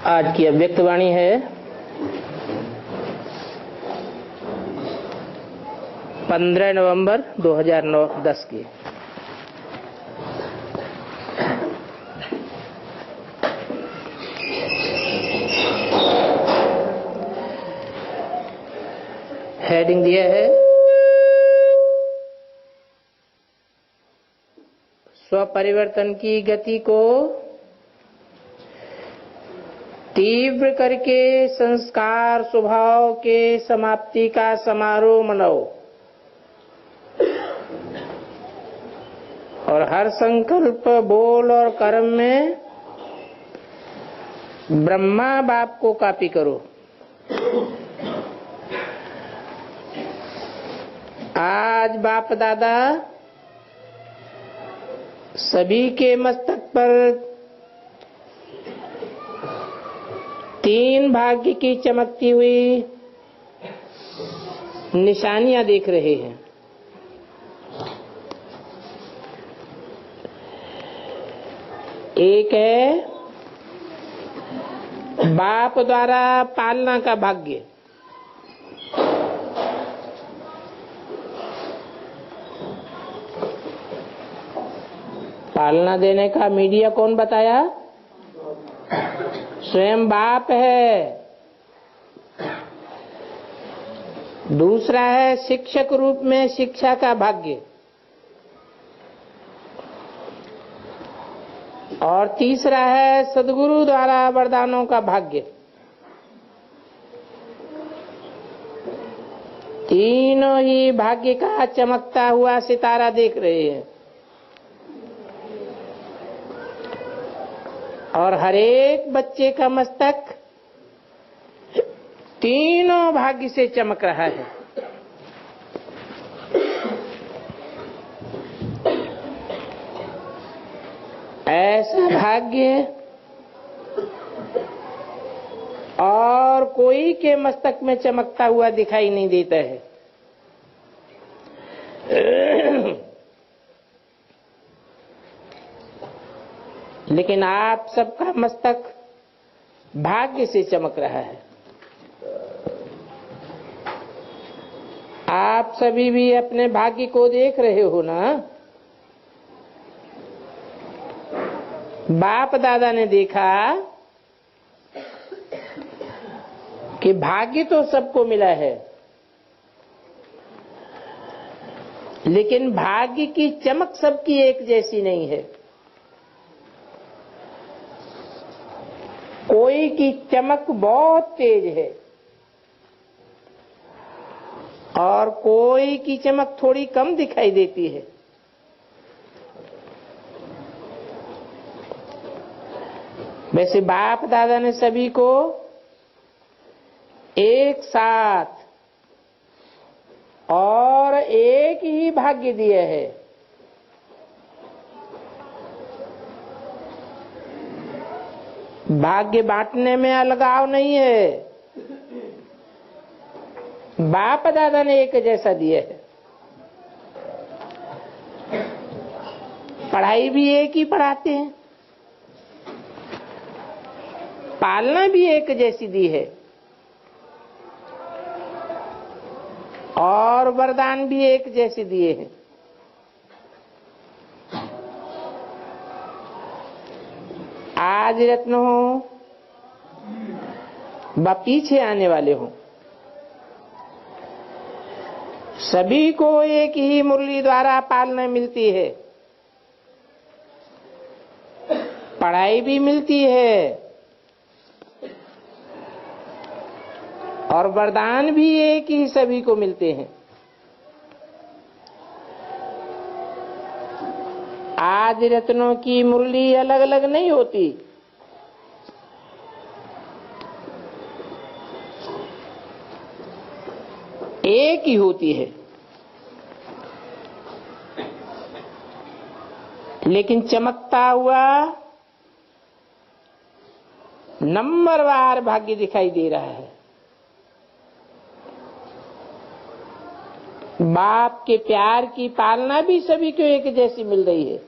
आज की अव्यक्त वाणी है 15 नवंबर 2009-10 की। हेडिंग दिया है स्वपरिवर्तन की गति को तीव्र करके संस्कार स्वभाव के समाप्ति का समारोह मनाओ और हर संकल्प बोल और कर्म में ब्रह्मा बाप को कॉपी करो। आज बाप दादा सभी के मस्तक पर 3 भाग्य की चमकती हुई निशानियां देख रहे हैं। एक है बाप द्वारा पालना का भाग्य, पालना देने का मीडिया कौन बताया? स्वयं बाप है। दूसरा है शिक्षक रूप में शिक्षा का भाग्य, और तीसरा है सद्गुरु द्वारा वरदानों का भाग्य। तीनों ही भाग्य का चमकता हुआ सितारा देख रहे हैं और हर एक बच्चे का मस्तक तीनों भाग्य से चमक रहा है। ऐसा भाग्य और कोई के मस्तक में चमकता हुआ दिखाई नहीं देता है। लेकिन आप सबका मस्तक भाग्य से चमक रहा है। आप सभी भी अपने भाग्य को देख रहे हो ना? बाप दादा ने देखा कि भाग्य तो सबको मिला है, लेकिन भाग्य की चमक सबकी एक जैसी नहीं है। कोई की चमक बहुत तेज है और कोई की चमक थोड़ी कम दिखाई देती है। वैसे बाप दादा ने सभी को एक साथ और एक ही भाग्य दिया है। भाग्य बांटने में अलगाव नहीं है। बाप दादा ने एक जैसा दिया है। पढ़ाई भी एक ही पढ़ाते हैं, पालना भी एक जैसी दी है और वरदान भी एक जैसे दिए हैं। आज रत्न हो व पीछे आने वाले हो, सभी को एक ही मुरली द्वारा पालना मिलती है, पढ़ाई भी मिलती है और वरदान भी एक ही सभी को मिलते हैं। आज रत्नों की मुरली अलग अलग नहीं होती, एक ही होती है, लेकिन चमकता हुआ नंबरवार भाग्य दिखाई दे रहा है। बाप के प्यार की पालना भी सभी को एक जैसी मिल रही है।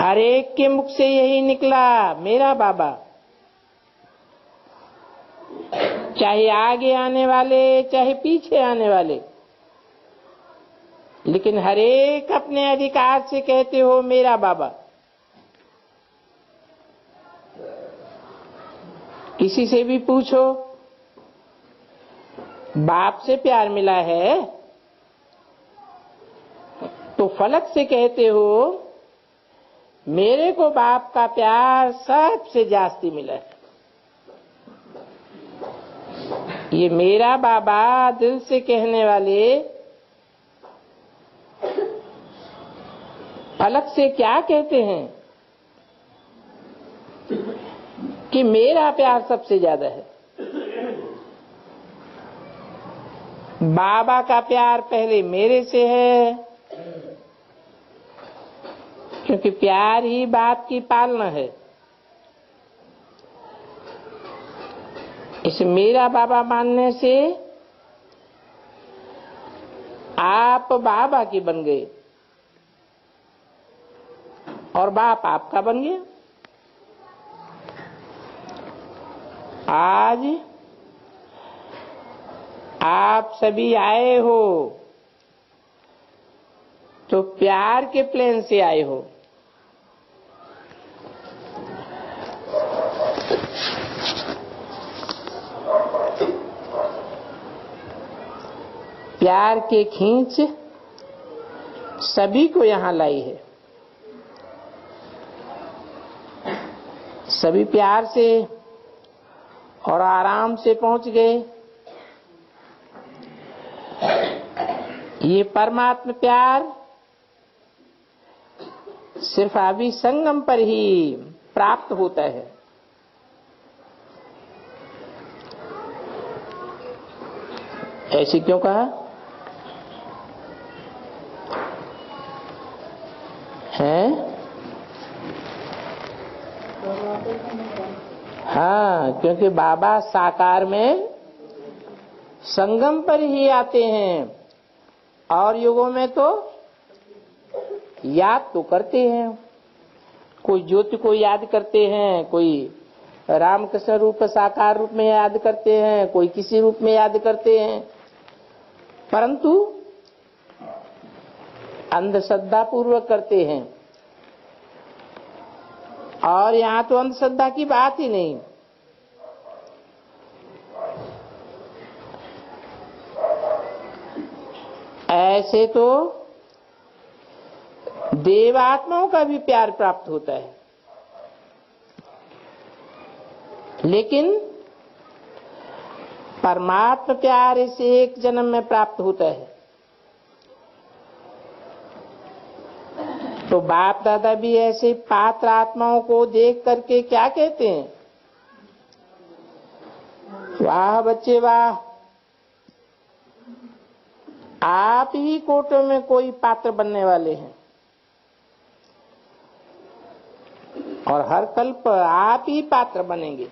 हर एक के मुख से यही निकला, मेरा बाबा। चाहे आगे आने वाले चाहे पीछे आने वाले, लेकिन हर एक अपने अधिकार से कहते हो मेरा बाबा। किसी से भी पूछो बाप से प्यार मिला है तो फलक से कहते हो मेरे को बाप का प्यार सबसे जास्ती मिला है। ये मेरा बाबा दिल से कहने वाले फलक से क्या कहते हैं कि मेरा प्यार सबसे ज्यादा है। बाबा का प्यार पहले मेरे से है, क्योंकि प्यार ही बाप की पालना है। इस मेरा बाबा मानने से आप बाबा की बन गए और बाप आपका बन गया। आज आप सभी आए हो तो प्यार के प्लेन से आए हो। प्यार के खींच सभी को यहां लाई है। सभी प्यार से और आराम से पहुंच गए। ये परमात्मा प्यार सिर्फ अभी संगम पर ही प्राप्त होता है। ऐसे क्यों कहा है? हाँ, क्योंकि बाबा साकार में संगम पर ही आते हैं और युगों में तो याद तो करते हैं। कोई ज्योति को याद करते हैं, कोई रामकृष्ण रूप साकार रूप में याद करते हैं, कोई किसी रूप में याद करते हैं, परंतु अंधश्रद्धा पूर्वक करते हैं। और यहाँ तो अंधश्रद्धा की बात ही नहीं। ऐसे तो देवात्माओं का भी प्यार प्राप्त होता है, लेकिन परमात्मा प्यार इसे एक जन्म में प्राप्त होता है। तो बाप दादा भी ऐसे पात्र आत्माओं को देख करके क्या कहते हैं? वाह बच्चे वाह, आप ही कोटों में कोई पात्र बनने वाले हैं और हर कल्प आप ही पात्र बनेंगे।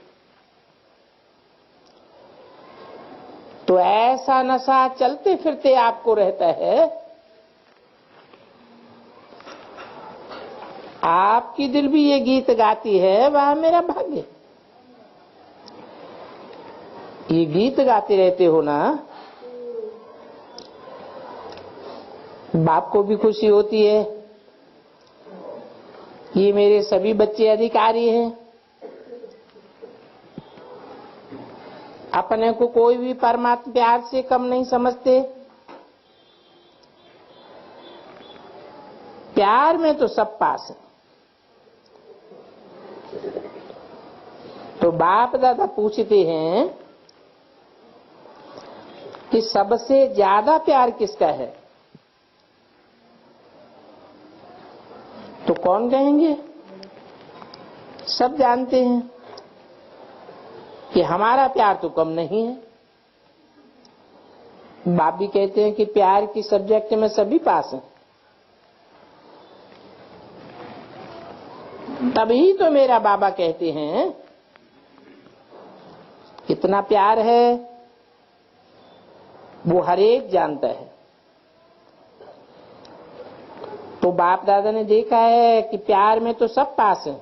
तो ऐसा नशा चलते फिरते आपको रहता है। आपकी दिल भी ये गीत गाती है, वाह मेरा भाग्य। ये गीत गाते रहते हो ना, बाप को भी खुशी होती है। ये मेरे सभी बच्चे अधिकारी हैं। अपने को कोई भी परमात्मा प्यार से कम नहीं समझते। प्यार में तो सब पास है। तो बाप दादा पूछते हैं कि सबसे ज्यादा प्यार किसका है? तो कौन कहेंगे? सब जानते हैं कि हमारा प्यार तो कम नहीं है। बाप भी कहते हैं कि प्यार की सब्जेक्ट में सभी पास हैं। तभी तो मेरा बाबा कहते हैं कितना प्यार है वो हर एक जानता है। तो बाप दादा ने देखा है कि प्यार में तो सब पास है,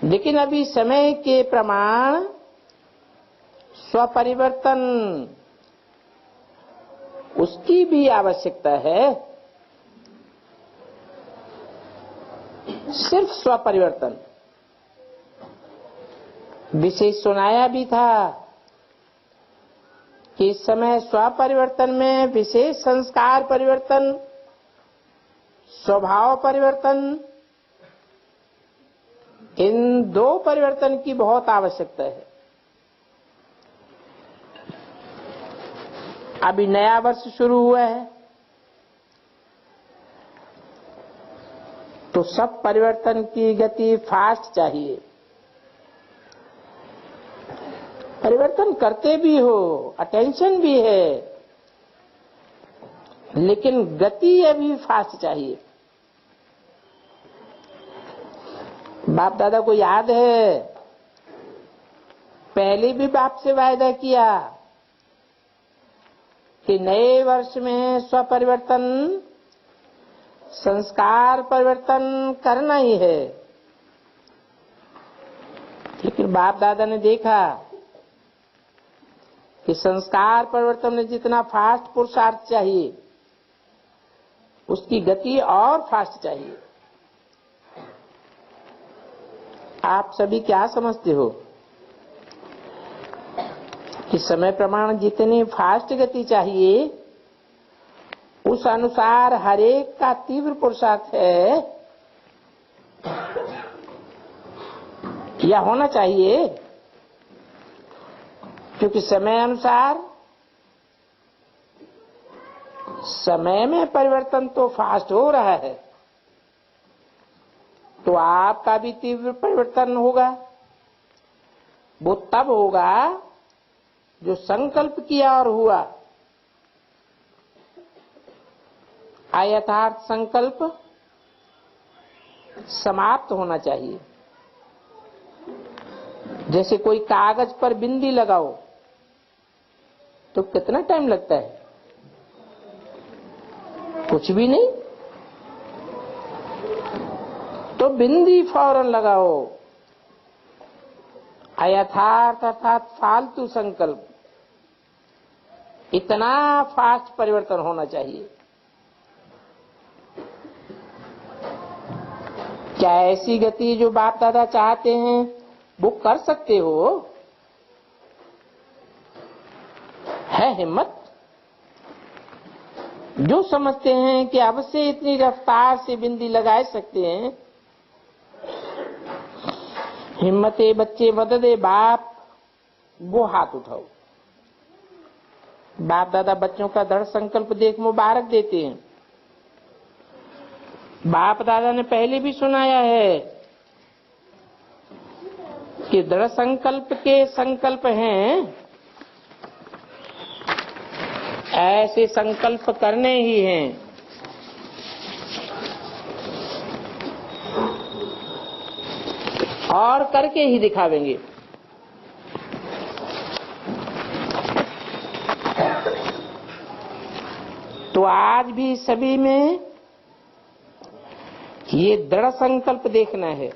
लेकिन अभी समय के प्रमाण स्वपरिवर्तन उसकी भी आवश्यकता है। सिर्फ स्वपरिवर्तन विशेष सुनाया भी था कि इस समय स्वपरिवर्तन में विशेष संस्कार परिवर्तन, स्वभाव परिवर्तन, इन दो परिवर्तन की बहुत आवश्यकता है। अभी नया वर्ष शुरू हुआ है तो सब परिवर्तन की गति फास्ट चाहिए। परिवर्तन करते भी हो, अटेंशन भी है, लेकिन गति अभी फास्ट चाहिए। बाप दादा को याद है, पहले भी बाप से वायदा किया कि नए वर्ष में स्वपरिवर्तन, संस्कार परिवर्तन करना ही है। लेकिन बाप दादा ने देखा कि संस्कार परिवर्तन में जितना फास्ट पुरुषार्थ चाहिए, उसकी गति और फास्ट चाहिए। आप सभी क्या समझते हो कि समय प्रमाण जितनी फास्ट गति चाहिए, उस अनुसार हरेक का तीव्र पुरुषार्थ है या होना चाहिए? क्योंकि समय अनुसार समय में परिवर्तन तो फास्ट हो रहा है, तो आपका भी तीव्र परिवर्तन होगा। वो तब होगा जो संकल्प किया और हुआ। अयथार्थ संकल्प समाप्त होना चाहिए। जैसे कोई कागज पर बिंदी लगाओ तो कितना टाइम लगता है? कुछ भी नहीं। तो बिंदी फौरन लगाओ। अयथार्थ अर्थात फालतू संकल्प, इतना फास्ट परिवर्तन होना चाहिए। क्या ऐसी गति जो बाप दादा चाहते हैं वो कर सकते हो? है हिम्मत? जो समझते हैं कि अब से इतनी रफ्तार से बिंदी लगा सकते हैं, हिम्मते बच्चे मददे बाप, वो हाथ उठाओ। बाप दादा बच्चों का दृढ़ संकल्प देख मुबारक देते हैं। बाप दादा ने पहले भी सुनाया है कि दृढ़ संकल्प के संकल्प हैं, ऐसे संकल्प करने ही हैं। और करके ही दिखावेंगे। तो आज भी सभी में ये दृढ़ संकल्प देखना है।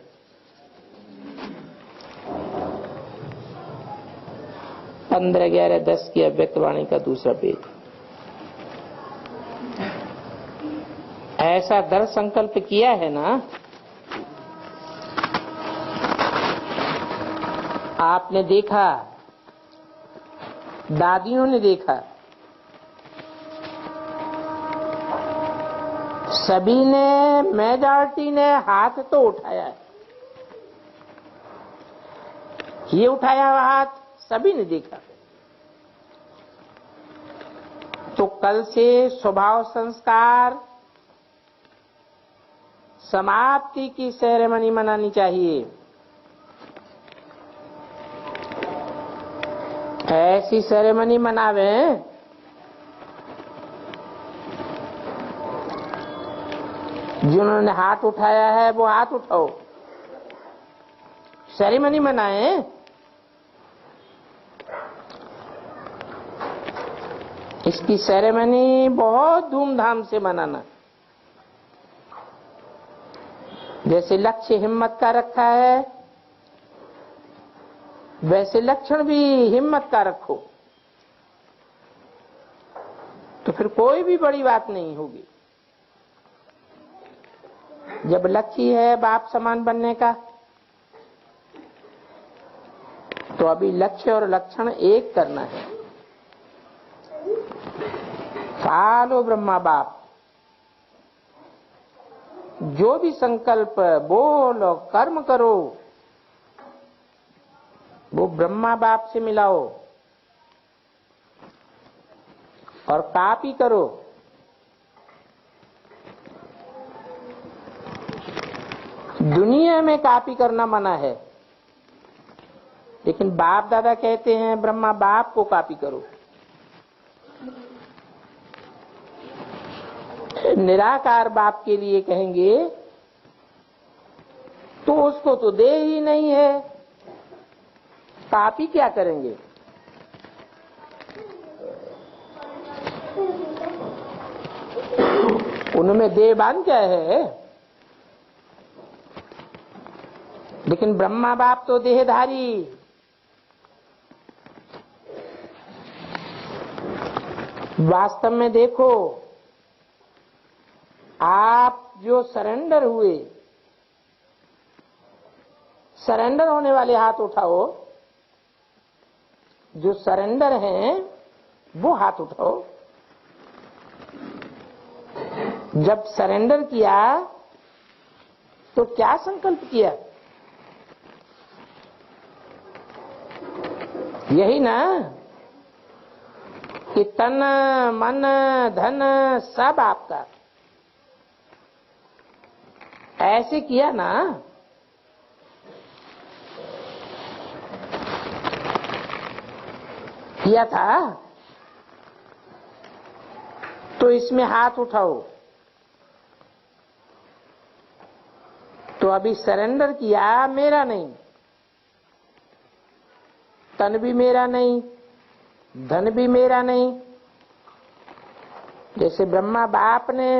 पंद्रह 11-10 की अव्यक्तवाणी का दूसरा पेज। ऐसा दृढ़ संकल्प किया है ना? आपने देखा, दादियों ने देखा, सभी ने, मेजॉरिटी ने हाथ तो उठाया है। ये उठाया हुआ हाथ सभी ने देखा। तो कल से स्वभाव संस्कार समाप्ति की सेरेमनी मनानी चाहिए। ऐसी सेरेमनी मनावे जिन्होंने हाथ उठाया है वो हाथ उठाओ, सेरेमनी मनाएं। इसकी सेरेमनी बहुत धूमधाम से मनाना। जैसे लक्ष्य हिम्मत का रखा है, वैसे लक्षण भी हिम्मत का रखो, तो फिर कोई भी बड़ी बात नहीं होगी। जब लक्ष्य है बाप समान बनने का, तो अभी लक्ष्य और लक्षण एक करना है। पालो ब्रह्मा बाप, जो भी संकल्प बोलो कर्म करो वो ब्रह्मा बाप से मिलाओ और कॉपी करो। दुनिया में कॉपी करना मना है, लेकिन बाप दादा कहते हैं ब्रह्मा बाप को कॉपी करो। निराकार बाप के लिए कहेंगे तो उसको तो दे ही नहीं है, कॉपी क्या करेंगे। उनमें देवान क्या है, लेकिन ब्रह्मा बाप तो देहधारी। वास्तव में देखो, आप जो सरेंडर हुए, सरेंडर होने वाले हाथ उठाओ। जो सरेंडर हैं वो हाथ उठाओ। जब सरेंडर किया तो क्या संकल्प किया? यही ना कि तन मन धन सब आपका, ऐसे किया ना। किया था तो इसमें हाथ उठाओ। तो अभी सरेंडर किया, मेरा नहीं, तन भी मेरा नहीं, धन भी मेरा नहीं। जैसे ब्रह्मा बाप ने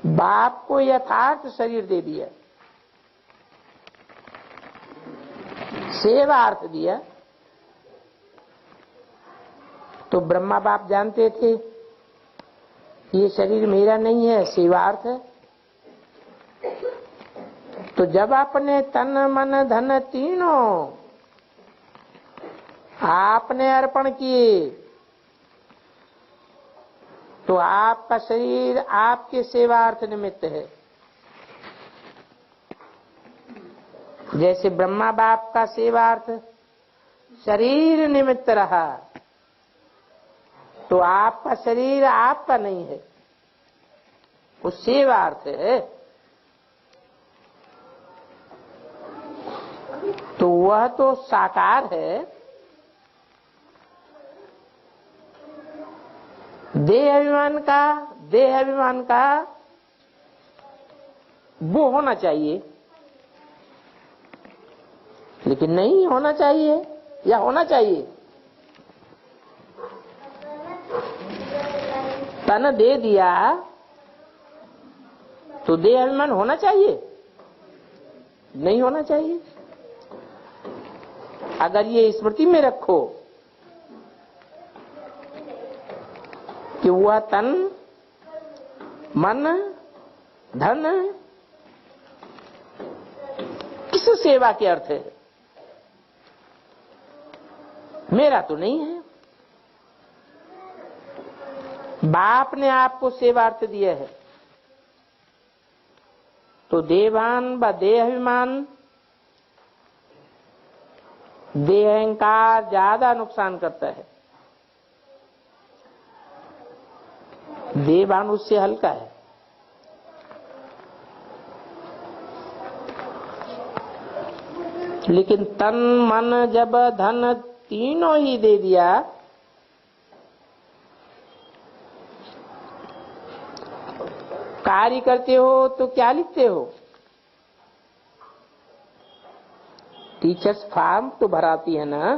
बाप को यथार्थ शरीर दे दिया, सेवार्थ दिया, तो ब्रह्मा बाप जानते थे ये शरीर मेरा नहीं है, सेवार्थ है। तो जब आपने तन मन धन तीनों आपने अर्पण किए, तो आपका शरीर आपके सेवार्थ निमित्त है। जैसे ब्रह्मा बाप का सेवार्थ शरीर निमित्त रहा, तो आपका शरीर आपका नहीं है, वो सेवार्थ है। तो वह तो साकार है। देह अभिमान का वो होना चाहिए, लेकिन नहीं होना चाहिए, या होना चाहिए। तन दे दिया तो देह अभिमान होना चाहिए, नहीं होना चाहिए। अगर ये स्मृति में रखो कि वह तन मन धन किस सेवा के अर्थ है, मेरा तो नहीं है। बाप ने आपको सेवार्थ दिया है, तो देवान व देह अभिमान, देह अहंकार ज्यादा नुकसान करता है। देवान उससे हल्का है। लेकिन तन मन जब धन तीनों ही दे दिया, कार्य करते हो तो क्या लिखते हो? टीचर्स फॉर्म तो भराती है ना,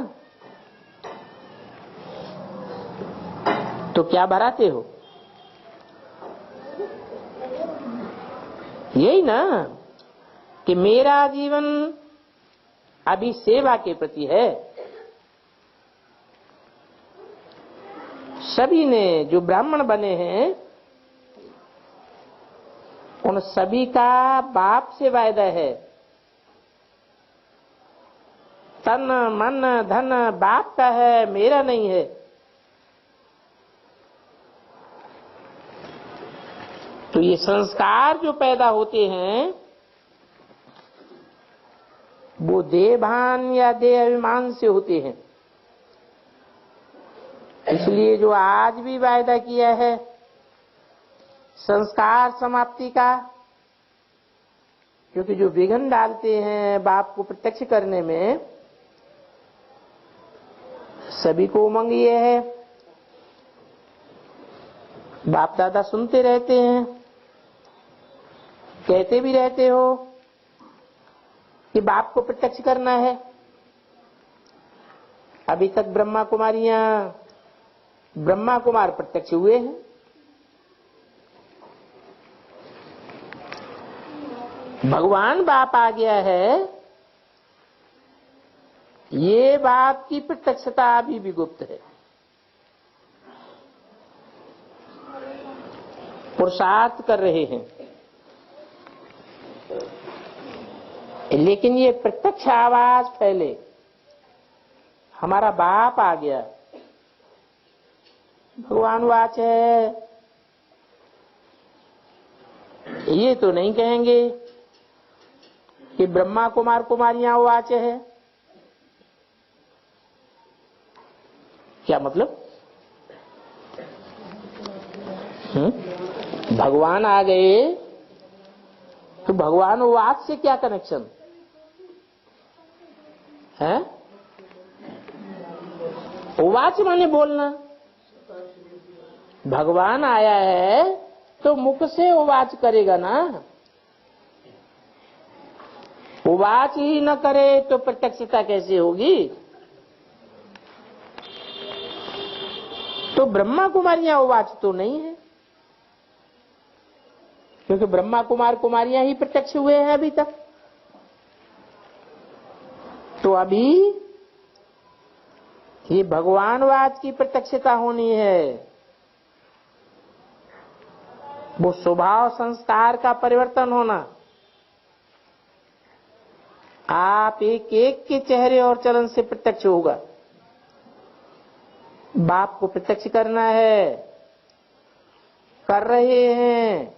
तो क्या भराते हो? यही ना कि मेरा जीवन अभी सेवा के प्रति है। सभी ने जो ब्राह्मण बने हैं उन सभी का बाप से वायदा है। तन मन धन बाप का है, मेरा नहीं है। तो ये संस्कार जो पैदा होते हैं वो देहभान या देह अभिमान से होते हैं। इसलिए जो आज भी वायदा किया है संस्कार समाप्ति का, क्योंकि जो विघ्न डालते हैं बाप को प्रत्यक्ष करने में, सभी को उमंग ये है। बाप दादा सुनते रहते हैं, कहते भी रहते हो कि बाप को प्रत्यक्ष करना है। अभी तक ब्रह्मा कुमार प्रत्यक्ष हुए हैं। भगवान बाप आ गया है, ये बाप की प्रत्यक्षता अभी भी गुप्त है। पुरुषार्थ कर रहे हैं, लेकिन ये प्रत्यक्ष आवाज फैले, हमारा बाप आ गया। भगवान वाच है, ये तो नहीं कहेंगे कि ब्रह्मा कुमार कुमारियां वाच है। क्या मतलब? भगवान आ गए तो भगवान वाच से क्या कनेक्शन है? वाच माने बोलना। भगवान आया है तो मुख से उवाच करेगा ना। उवाच ही न करे तो प्रत्यक्षता कैसे होगी? तो ब्रह्मा कुमारियां उवाच तो नहीं है, क्योंकि ब्रह्मा कुमार कुमारियां ही प्रत्यक्ष हुए हैं अभी तक। तो अभी ये भगवानवाद की प्रत्यक्षता होनी है। वो स्वभाव संस्कार का परिवर्तन होना। आप एक एक के चेहरे और चलन से प्रत्यक्ष होगा। बाप को प्रत्यक्ष करना है, कर रहे हैं,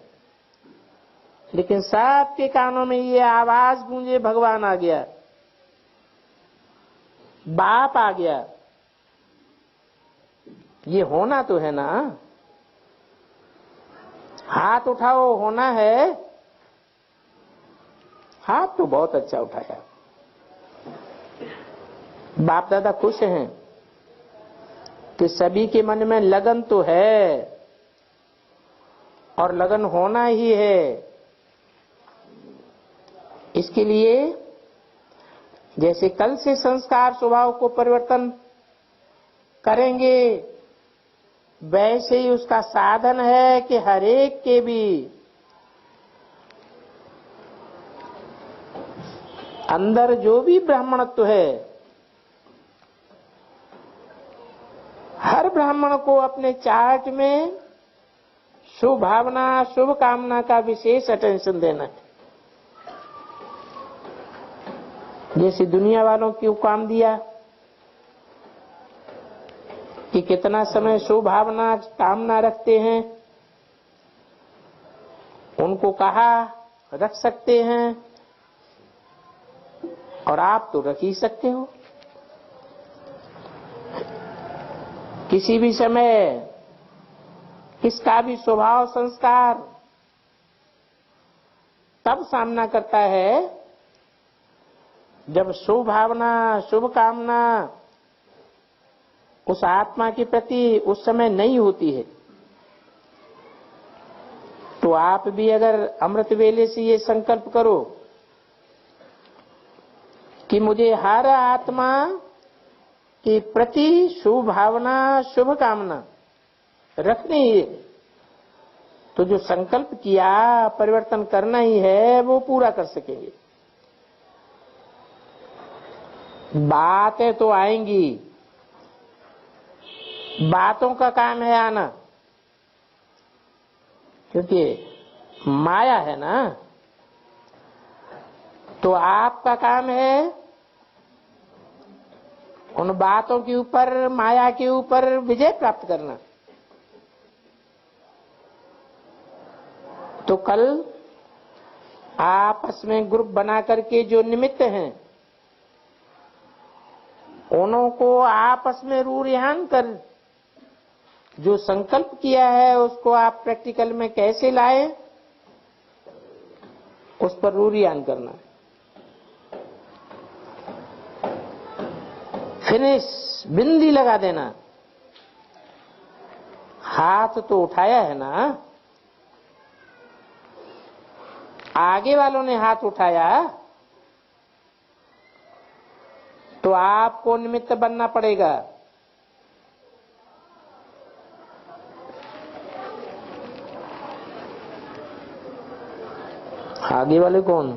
लेकिन सबके कानों में ये आवाज गूंजे, भगवान आ गया, बाप आ गया। ये होना तो है ना। हाथ उठाओ, होना है। हाथ तो बहुत अच्छा उठाया। बाप दादा खुश हैं कि सभी के मन में लगन तो है और लगन होना ही है। इसके लिए जैसे कल से संस्कार स्वभाव को परिवर्तन करेंगे, वैसे ही उसका साधन है कि हरेक के भी अंदर जो भी ब्राह्मणत्व है, हर ब्राह्मण को अपने चार्ट में शुभ भावना, शुभ कामना का विशेष अटेंशन देना है। जैसे दुनिया वालों को काम दिया कि कितना समय शुभ भावना कामना रखते हैं, उनको कहा रख सकते हैं, और आप तो रख ही सकते हो। किसी भी समय किसका भी स्वभाव संस्कार तब सामना करता है जब शुभ भावना, शुभ कामना उस आत्मा के प्रति उस समय नहीं होती है। तो आप भी अगर अमृत वेले से ये संकल्प करो कि मुझे हर आत्मा के प्रति शुभ भावना, शुभ कामना रखने ही है। तो जो संकल्प किया परिवर्तन करना ही है वो पूरा कर सकेंगे। बातें तो आएंगी, बातों का काम है आना, क्योंकि माया है ना। तो आपका काम है उन बातों के ऊपर, माया के ऊपर विजय प्राप्त करना। तो कल आपस में ग्रुप बना करके जो निमित्त हैं उन्हों को आपस में रूरिहान कर जो संकल्प किया है उसको आप प्रैक्टिकल में कैसे लाए, उस पर रूरिहान करना। फिनिश, बिंदी लगा देना। हाथ तो उठाया है ना, आगे वालों ने हाथ उठाया तो आपको निमित्त बनना पड़ेगा। आगे वाले कौन?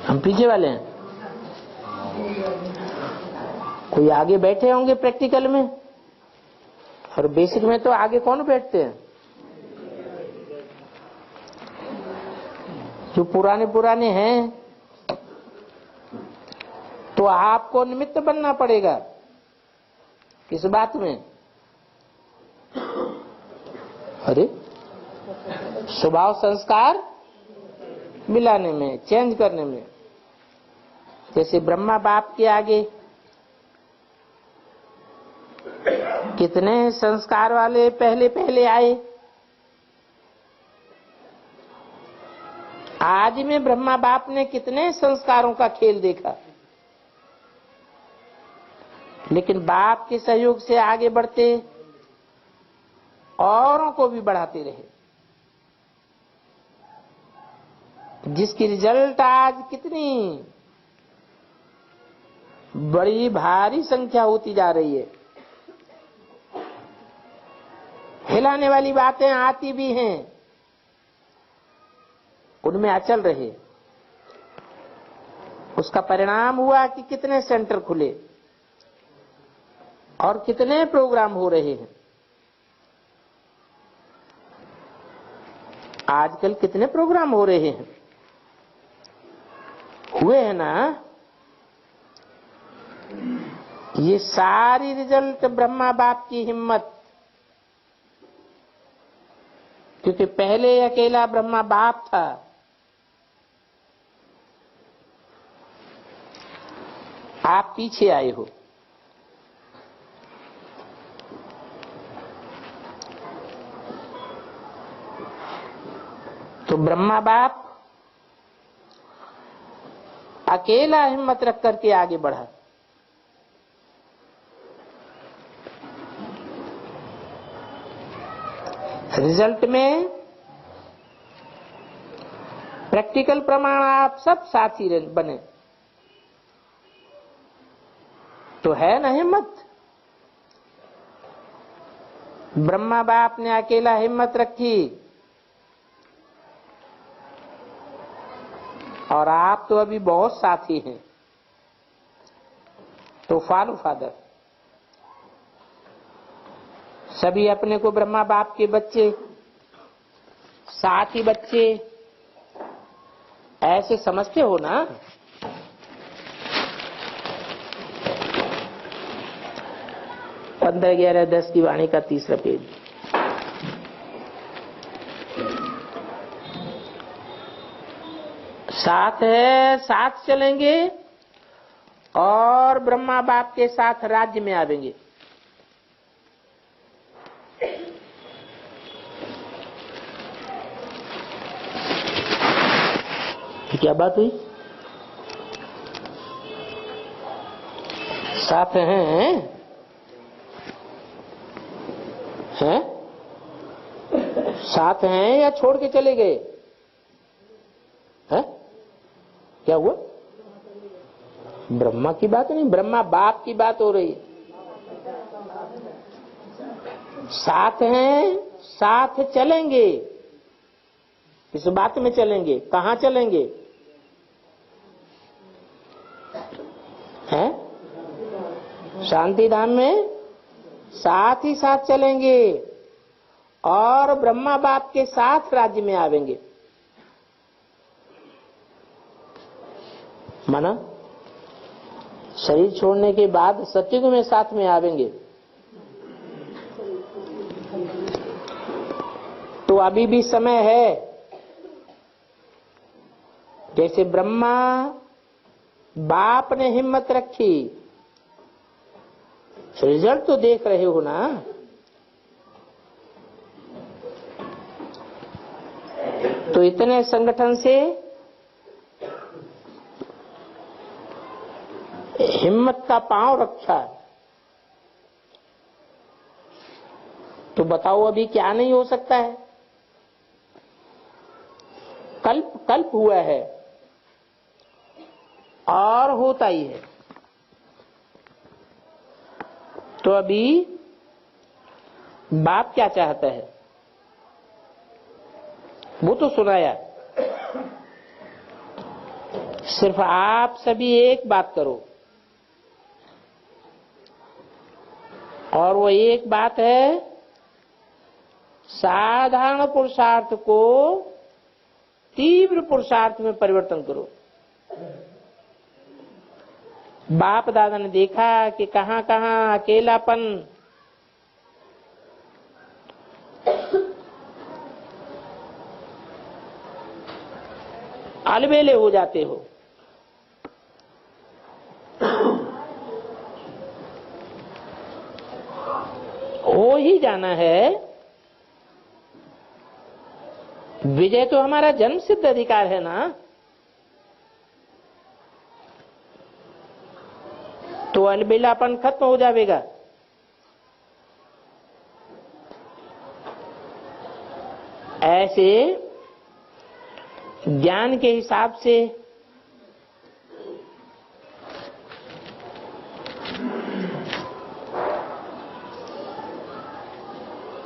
हम पीछे वाले हैं। कोई आगे बैठे होंगे प्रैक्टिकल में, और बेसिक में तो आगे कौन बैठते हैं? जो पुराने हैं। तो आपको निमित्त बनना पड़ेगा। किस बात में? अरे स्वभाव संस्कार मिलाने में, चेंज करने में। जैसे ब्रह्मा बाप के आगे कितने संस्कार वाले पहले पहले आए। आज में ब्रह्मा बाप ने कितने संस्कारों का खेल देखा, लेकिन बाप के सहयोग से आगे बढ़ते औरों को भी बढ़ाते रहे, जिसकी रिजल्ट आज कितनी बड़ी भारी संख्या होती जा रही है। हिलाने वाली बातें आती भी हैं, उनमें अचल रहे। उसका परिणाम हुआ कि कितने सेंटर खुले और कितने प्रोग्राम हो रहे हैं। आजकल कितने प्रोग्राम हो रहे हैं, हुए हैं ना। ये सारी रिजल्ट ब्रह्मा बाप की हिम्मत, क्योंकि पहले अकेला ब्रह्मा बाप था। आप पीछे आए हो। तो ब्रह्मा बाप अकेला हिम्मत रख करके आगे बढ़ा। रिजल्ट में प्रैक्टिकल प्रमाण आप सब साथी बने। तो है ना हिम्मत। ब्रह्मा बाप ने अकेला हिम्मत रखी, और आप तो अभी बहुत साथी हैं। तो फॉलो फादर, सभी अपने को ब्रह्मा बाप के बच्चे, साथी बच्चे ऐसे समझते हो ना। 15-11-10 की वाणी का 3रा पेज। साथ है, साथ चलेंगे और ब्रह्मा बाप के साथ राज्य में आवेंगे। क्या बात हुई? साथ हैं? साथ हैं या छोड़ के चले गए? हैं? क्या हुआ? ब्रह्मा की बात नहीं, ब्रह्मा बाप की बात हो रही है। साथ हैं, साथ चलेंगे, इस बात में चलेंगे। कहां चलेंगे? हैं? शांति धाम में साथ ही साथ चलेंगे और ब्रह्मा बाप के साथ राज्य में आवेंगे। माना शरीर छोड़ने के बाद सत्युग में साथ में आवेंगे। तो अभी भी समय है। जैसे ब्रह्मा बाप ने हिम्मत रखी, रिजल्ट तो देख रहे हो ना। तो इतने संगठन से हिम्मत का पांव रखा, तो बताओ अभी क्या नहीं हो सकता है? कल्प कल्प हुआ है और होता ही है। तो अभी बाप क्या चाहता है वो तो सुनाया। सिर्फ आप सभी एक बात करो, और वो एक बात है, साधारण पुरुषार्थ को तीव्र पुरुषार्थ में परिवर्तन करो। बाप दादा ने देखा कि कहां कहां अकेलापन, अलबेले हो जाते हो। हो ही जाना है। विजय तो हमारा जन्म सिद्ध अधिकार है ना। तो अलबेलापन खत्म हो जाएगा। ऐसे ज्ञान के हिसाब से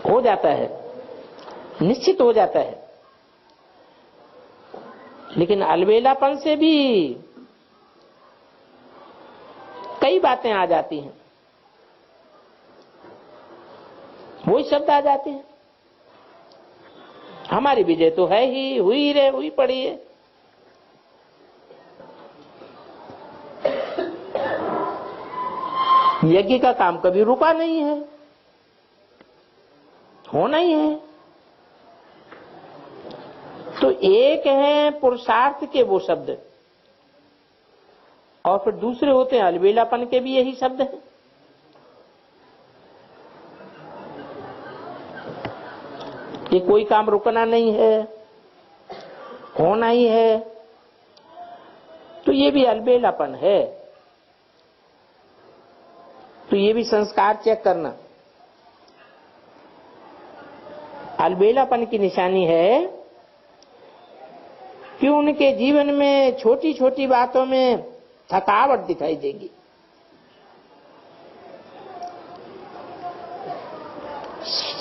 हो जाता है, निश्चित हो जाता है। लेकिन अलबेलापन से भी कई बातें आ जाती हैं, वही शब्द आ जाते हैं। हमारी विजय तो है ही, हुई रे, हुई पड़ी है। यज्ञ का काम कभी रुका नहीं है, होना ही है। तो एक है पुरुषार्थ के वो शब्द, और फिर दूसरे होते हैं अलबेलापन के भी यही शब्द है। कि कोई काम रुकना नहीं है, होना ही है। तो ये भी अलबेलापन है। तो ये भी संस्कार चेक करना। अलबेलापन की निशानी है कि उनके जीवन में छोटी छोटी बातों में थकावट दिखाई देगी।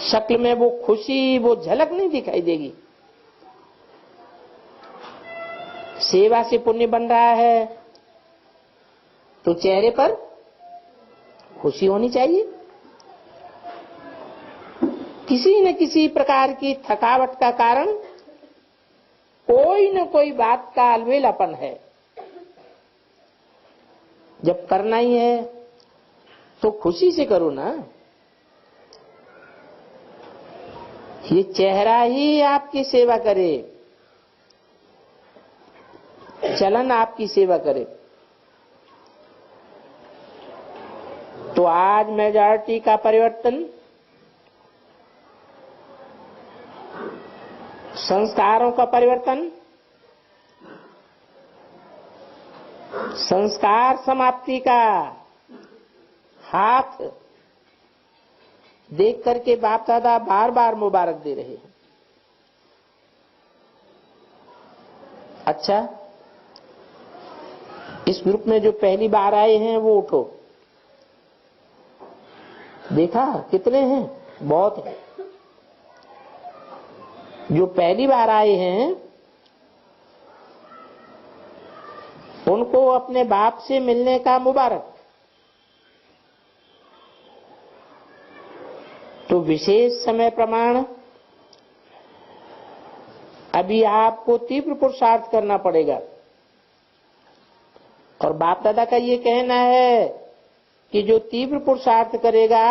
शक्ल में वो खुशी, वो झलक नहीं दिखाई देगी। सेवा से पुण्य बन रहा है तो चेहरे पर खुशी होनी चाहिए। किसी न किसी प्रकार की थकावट का कारण कोई न कोई बात का अलबेलापन है। जब करना ही है तो खुशी से करो ना। ये चेहरा ही आपकी सेवा करे, चलन आपकी सेवा करे। तो आज मेजॉरिटी का परिवर्तन संस्कारों का परिवर्तन, संस्कार समाप्ति का हाथ देख करके बाप दादा बार बार मुबारक दे रहे हैं। अच्छा, इस ग्रुप में जो पहली बार आए हैं वो उठो। देखा कितने हैं? बहुत हैं। जो पहली बार आए हैं उनको अपने बाप से मिलने का मुबारक। तो विशेष समय प्रमाण अभी आपको तीव्र पुरुषार्थ करना पड़ेगा। और बाप दादा का ये कहना है कि जो तीव्र पुरुषार्थ करेगा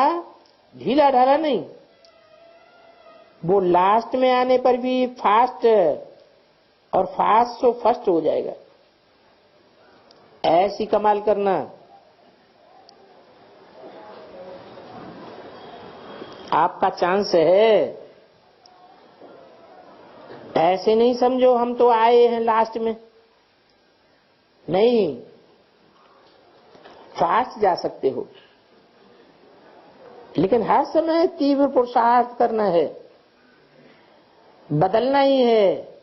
ढीला ढाला नहीं, वो लास्ट में आने पर भी फास्ट और फास्ट सो फर्स्ट हो जाएगा। ऐसी कमाल करना। आपका चांस है। ऐसे नहीं समझो हम तो आए हैं लास्ट में, नहीं, फास्ट जा सकते हो, लेकिन हर समय तीव्र पुरुषार्थ करना है, बदलना ही है।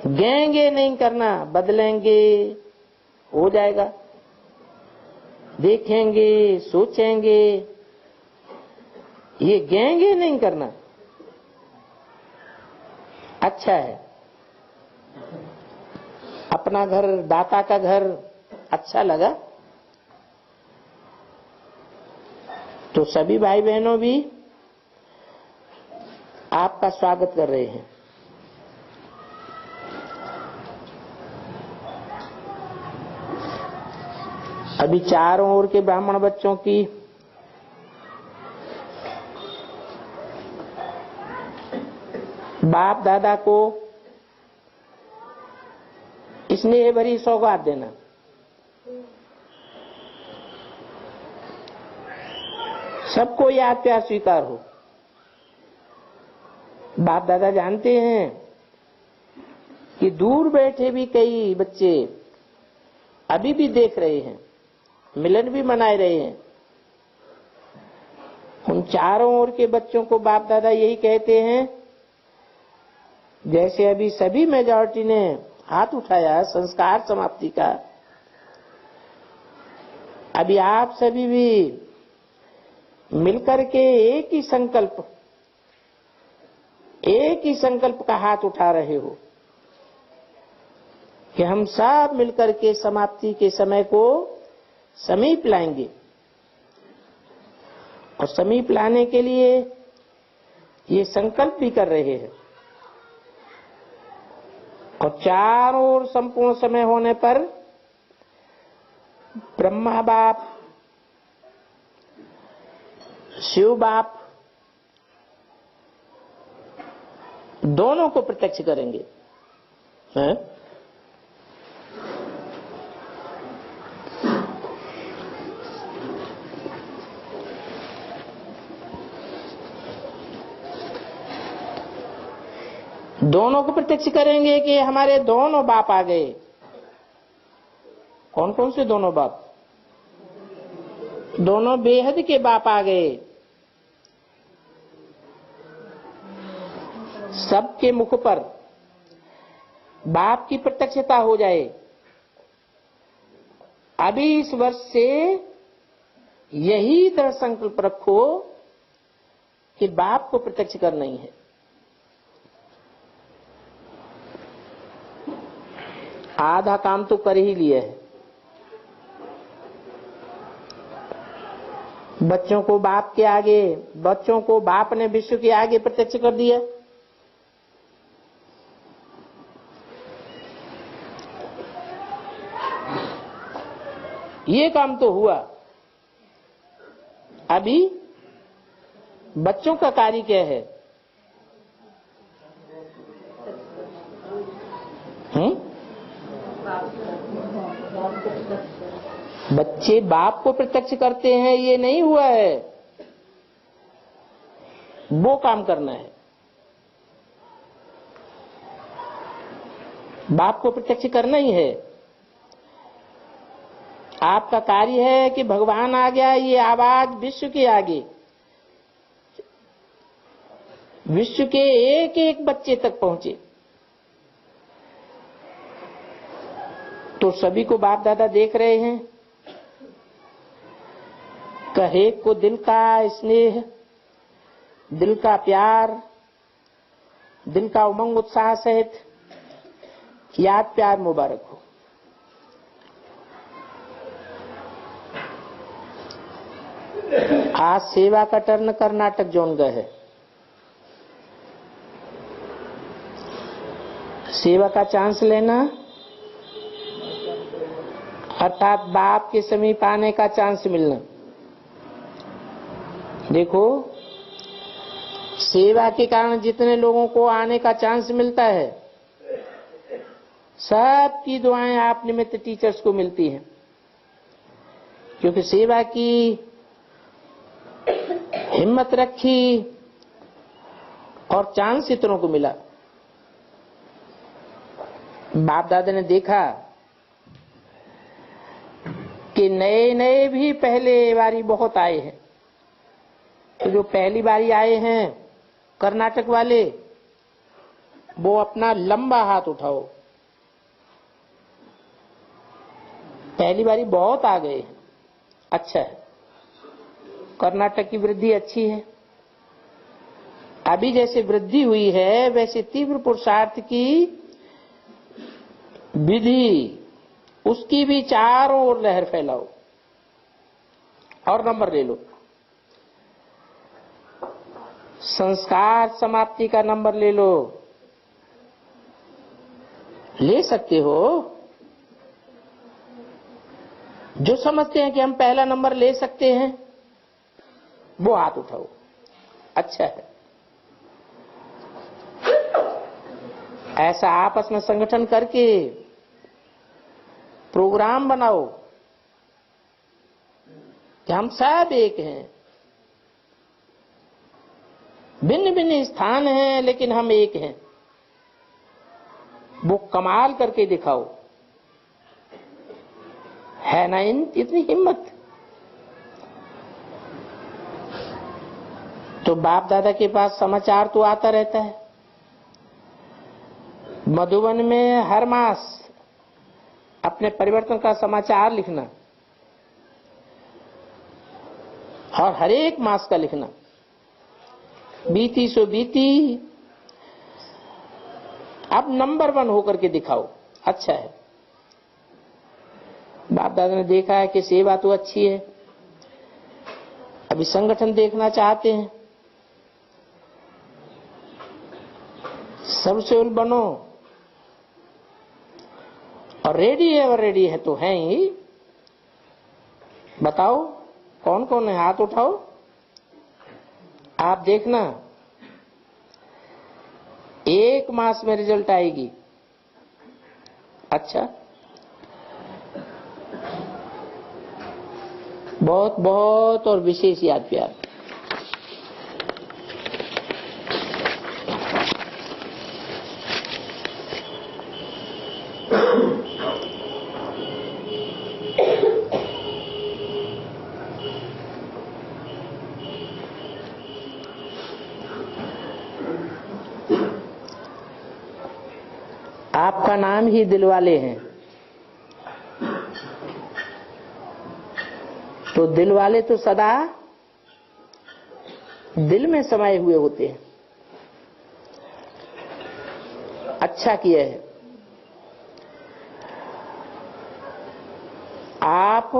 गेंगे नहीं करना, बदलेंगे हो जाएगा। देखेंगे, सोचेंगे, ये गेंगे नहीं करना। अच्छा है, अपना घर, दाता का घर अच्छा लगा तो सभी भाई बहनों भी आपका स्वागत कर रहे हैं। अभी चारों ओर के ब्राह्मण बच्चों की बाप दादा को स्नेह भरी सौगात देना। सबको याद प्यार स्वीकार हो। बाप दादा जानते हैं कि दूर बैठे भी कई बच्चे अभी भी देख रहे हैं, मिलन भी मनाए रहे हैं। उन चारों ओर के बच्चों को बाप दादा यही कहते हैं, जैसे अभी सभी मेजॉरिटी ने हाथ उठाया संस्कार समाप्ति का, अभी आप सभी भी मिलकर के एक ही संकल्प का हाथ उठा रहे हो कि हम सब मिलकर के समाप्ति के समय को समीप लाएंगे। और समीप लाने के लिए ये संकल्प भी कर रहे हैं। और चारों ओर संपूर्ण समय होने पर ब्रह्मा बाप, शिव बाप दोनों को प्रत्यक्ष करेंगे। हैं? दोनों को प्रत्यक्ष करेंगे कि हमारे दोनों बाप आ गए। कौन कौन से दोनों बाप? दोनों बेहद के बाप आ गए। सबके मुख पर बाप की प्रत्यक्षता हो जाए। अभी इस वर्ष से यही दृढ़ संकल्प रखो कि बाप को प्रत्यक्ष करना ही है। आधा काम तो कर ही लिया है। बच्चों को बाप के आगे, बच्चों को बाप ने विश्व के आगे प्रत्यक्ष कर दिया। ये काम तो हुआ। अभी बच्चों का कार्य क्या है? बच्चे बाप को प्रत्यक्ष करते हैं, ये नहीं हुआ है। वो काम करना है। बाप को प्रत्यक्ष करना ही है। आपका कार्य है कि भगवान आ गया, ये आवाज विश्व के आगे, विश्व के एक एक बच्चे तक पहुंचे। तो सभी को बाप दादा देख रहे हैं। कहे को दिल का स्नेह, दिल का प्यार, दिल का उमंग उत्साह सहित याद प्यार मुबारक हो। आज सेवा का टर्न कर्नाटक जोन गए है। सेवा का चांस लेना अर्थात बाप के समीप आने का चांस मिलना। देखो, सेवा के कारण जितने लोगों को आने का चांस मिलता है, सबकी दुआएं आप निमित्त टीचर्स को मिलती हैं, क्योंकि सेवा की हिम्मत रखी और चांस इतनों को मिला। बाप दादा ने देखा कि नए नए भी पहले बारी बहुत आए हैं, तो जो पहली बारी आए हैं कर्नाटक वाले, वो अपना लंबा हाथ उठाओ। पहली बारी बहुत आ गए हैं, अच्छा है, कर्नाटक की वृद्धि अच्छी है। अभी जैसे वृद्धि हुई है वैसे तीव्र पुरुषार्थ की विधि, उसकी भी चारों ओर लहर फैलाओ और नंबर ले लो। संस्कार समाप्ति का नंबर ले लो, ले सकते हो। जो समझते हैं कि हम पहला नंबर ले सकते हैं वो हाथ उठाओ, अच्छा है। ऐसा आपस में संगठन करके प्रोग्राम बनाओ कि हम सब एक हैं, भिन्न भिन्न स्थान हैं लेकिन हम एक हैं। वो कमाल करके दिखाओ, है ना इतनी हिम्मत? तो बाप दादा के पास समाचार तो आता रहता है। मधुबन में हर मास अपने परिवर्तन का समाचार लिखना और हर एक मास का लिखना, बीती सो बीती, अब नंबर 1 होकर के दिखाओ, अच्छा है। बाप दादा ने देखा है कि सेवा तो अच्छी है, अभी संगठन देखना चाहते हैं। सबसे उल बनो और रेडी है तो है ही। बताओ कौन कौन है, हाथ उठाओ। आप देखना 1 मास में रिजल्ट आएगी, अच्छा। बहुत बहुत और विशेष याद प्यार। आपका नाम ही दिलवाले हैं, तो दिलवाले तो सदा दिल में समाये हुए होते हैं। अच्छा किया है आप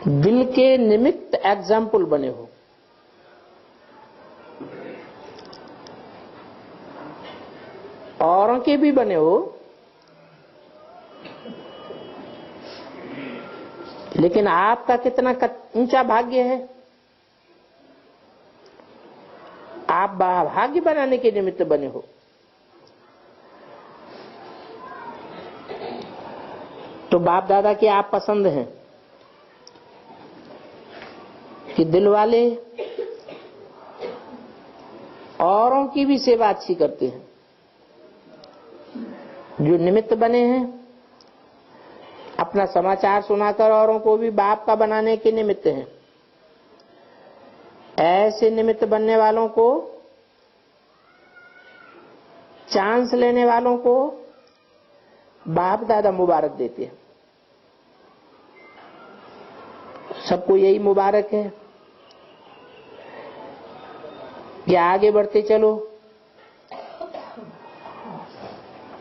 दिल के निमित्त एग्जाम्पल बने हो। औरों के भी बने हो, लेकिन आपका कितना ऊंचा भाग्य है। आप भाग्य बनाने के निमित्त बने हो। तो बाप दादा के आप पसंद हैं कि दिल वाले औरों की भी सेवा अच्छी करते हैं। जो निमित्त बने हैं अपना समाचार सुनाकर औरों को भी बाप का बनाने के निमित्त हैं। ऐसे निमित्त बनने वालों को चांस लेने वालों को बाप दादा मुबारक देते हैं। सबको यही मुबारक है कि आगे बढ़ते चलो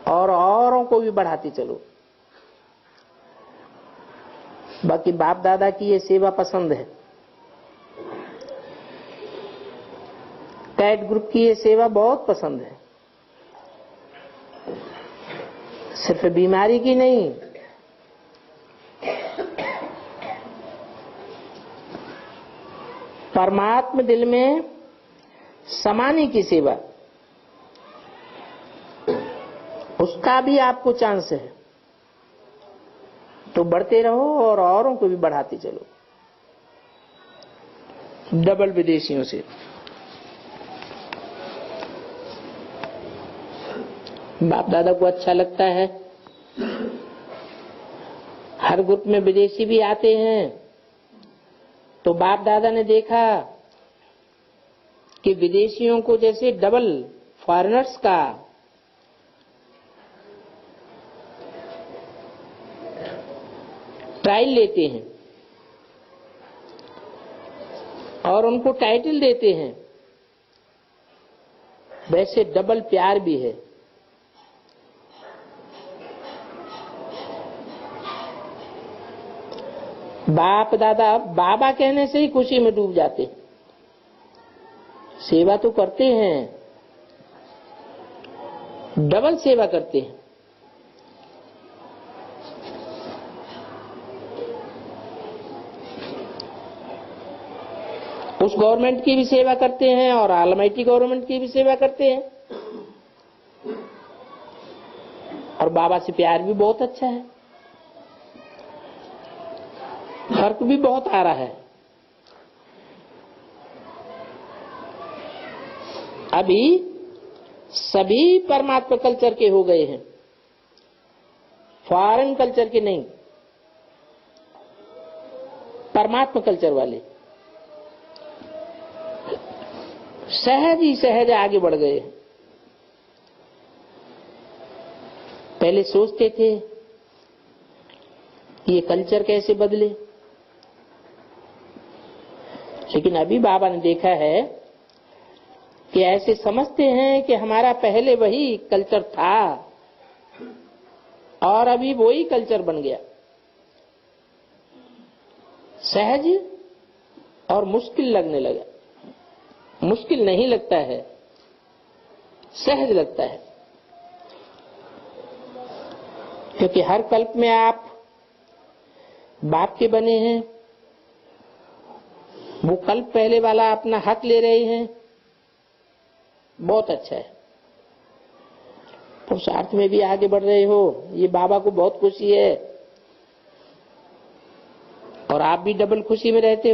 और औरों को भी बढ़ाते चलो। बाकी बाप दादा की ये सेवा पसंद है। कैट ग्रुप की ये सेवा बहुत पसंद है, सिर्फ बीमारी की नहीं, परमात्मा दिल में समाने की सेवा, उसका भी आपको चांस है। तो बढ़ते रहो और औरों को भी बढ़ाते चलो। डबल विदेशियों से बाप दादा को अच्छा लगता है। हर ग्रुप में विदेशी भी आते हैं, तो बाप दादा ने देखा कि विदेशियों को जैसे डबल फॉरेनर्स का ट्रायल लेते हैं और उनको टाइटल देते हैं, वैसे डबल प्यार भी है। बाप दादा बाबा कहने से ही खुशी में डूब जाते हैं। सेवा तो करते हैं, डबल सेवा करते हैं। उस गवर्नमेंट की भी सेवा करते हैं और ऑलमाइटी गवर्नमेंट की भी सेवा करते हैं, और बाबा से प्यार भी बहुत अच्छा है। फर्क भी बहुत आ रहा है। अभी सभी परमात्मा कल्चर के हो गए हैं, फॉरेन कल्चर के नहीं, परमात्मा कल्चर वाले सहज ही सहज आगे बढ़ गए। पहले सोचते थे कि ये कल्चर कैसे बदले, लेकिन अभी बाबा ने देखा है कि ऐसे समझते हैं कि हमारा पहले वही कल्चर था और अभी वही कल्चर बन गया। सहज और मुश्किल लगने लगा। मुश्किल नहीं लगता है, सहज लगता है, क्योंकि हर कल्प में आप बाप के बने हैं। वो कल्प पहले वाला अपना हक ले रहे हैं, बहुत अच्छा है। पुरुषार्थ में भी आगे बढ़ रहे हो, ये बाबा को बहुत खुशी है। और आप भी डबल खुशी में रहते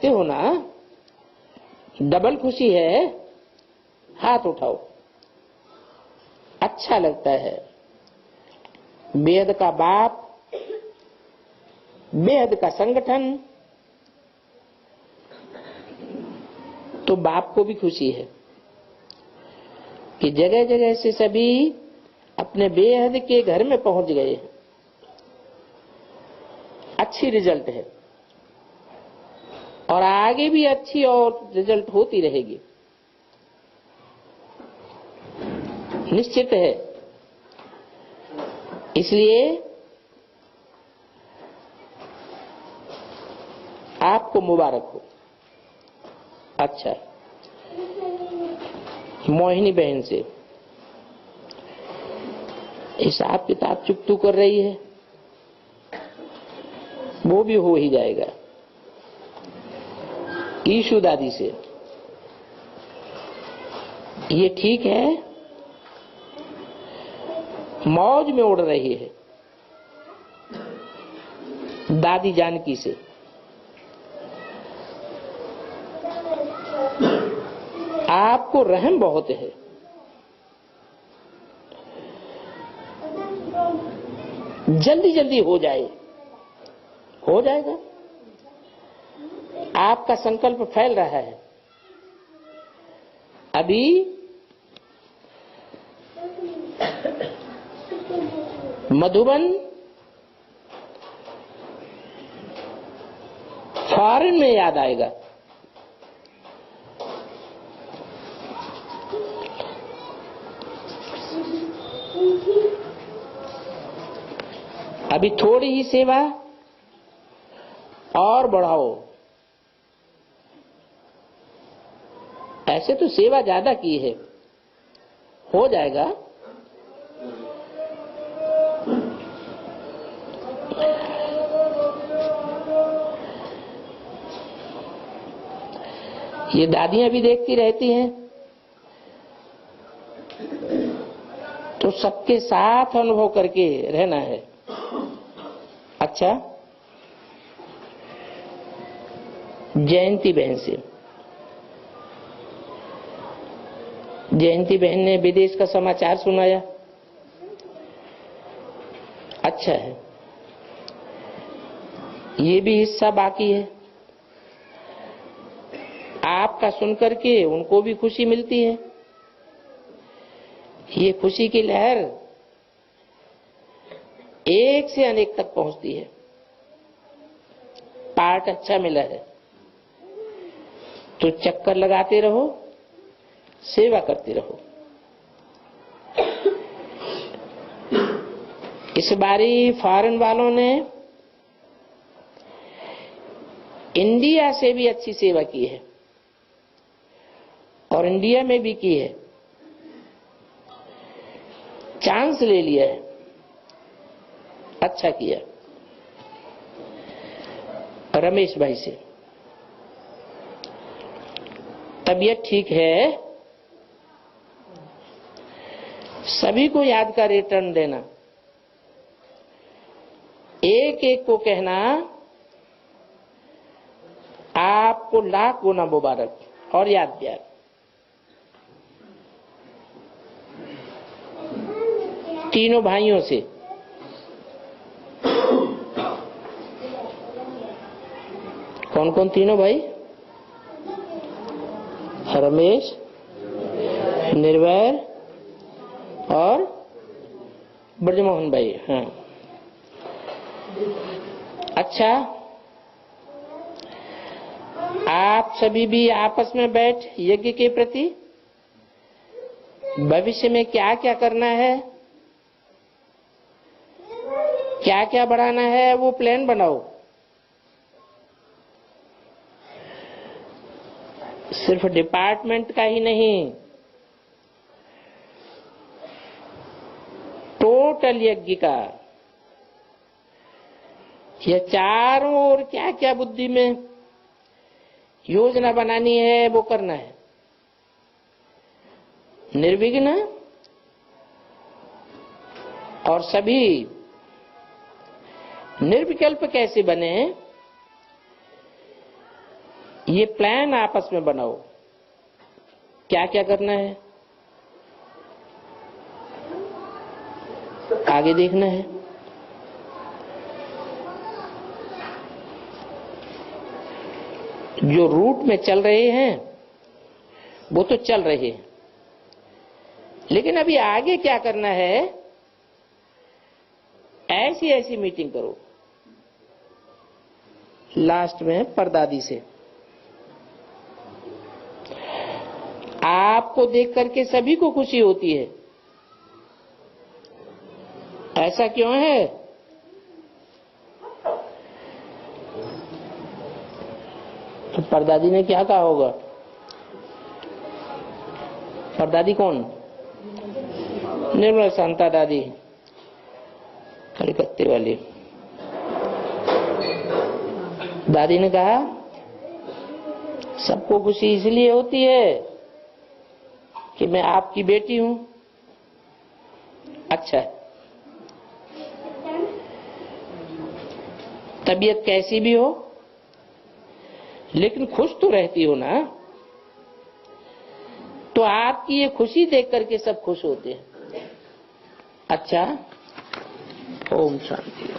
हो ना? डबल खुशी है, हाथ उठाओ। अच्छा लगता है। बेहद का बाप, बेहद का संगठन, तो बाप को भी खुशी है कि जगह जगह से सभी अपने बेहद के घर में पहुंच गए। अच्छी रिजल्ट है और आगे भी अच्छी और रिजल्ट होती रहेगी, निश्चित है। इसलिए आपको मुबारक हो। अच्छा, मोहिनी बहन से हिसाब किताब चुकतू कर रही है, वो भी हो ही जाएगा। ईशु दादी से ये ठीक है, मौज में उड़ रही है। दादी जानकी से आपको रहम बहुत है। जल्दी जल्दी हो जाएगा। आपका संकल्प फैल रहा है। अभी मधुबन फॉरेन में याद आएगा। अभी थोड़ी ही सेवा और बढ़ाओ। ऐसे तो सेवा ज्यादा की है, हो जाएगा। ये दादियां भी देखती रहती हैं, तो सबके साथ अनुभव करके रहना है। अच्छा, जयंती बहन से, जयंती बहन ने विदेश का समाचार सुनाया, अच्छा है। ये भी हिस्सा बाकी है, आपका सुनकर के उनको भी खुशी मिलती है। ये खुशी की लहर एक से अनेक तक पहुंचती है। पार्ट अच्छा मिला है तो चक्कर लगाते रहो, सेवा करते रहो। इस बारी फॉरेन वालों ने इंडिया से भी अच्छी सेवा की है और इंडिया में भी की है, चांस ले लिया है, अच्छा किया। रमेश भाई से, तबीयत ठीक है, सभी को याद का रिटर्न देना, एक एक को कहना आपको लाख गुना मुबारक और याद प्यार। तीनों भाइयों से, कौन कौन तीनों भाई? रमेश, निर्वैर और ब्रजमोहन भाई। हाँ, अच्छा, आप सभी भी आपस में बैठ यज्ञ के प्रति भविष्य में क्या क्या करना है, क्या क्या बढ़ाना है, वो प्लान बनाओ। सिर्फ डिपार्टमेंट का ही नहीं, टोटल यज्ञ का। यह चारों ओर क्या क्या बुद्धि में योजना बनानी है वो करना है। निर्विघ्न और सभी निर्विकल्प कैसे बने, ये प्लान आपस में बनाओ। क्या क्या करना है आगे देखना है। जो रूट में चल रहे हैं वो तो चल रहे हैं, लेकिन अभी आगे क्या करना है, ऐसी ऐसी मीटिंग करो। लास्ट में परदादी से, आपको देख करके सभी को खुशी होती है। ऐसा क्यों है? तो परदादी ने क्या कहा होगा? परदादी कौन? निर्मला शांता दादी, कलकत्ते वाली दादी ने कहा सबको खुशी इसलिए होती है कि मैं आपकी बेटी हूं। अच्छा, तबीयत कैसी भी हो लेकिन खुश तो रहती हो ना, तो आपकी ये खुशी देख करके सब खुश होते हैं। अच्छा, ओम शांति।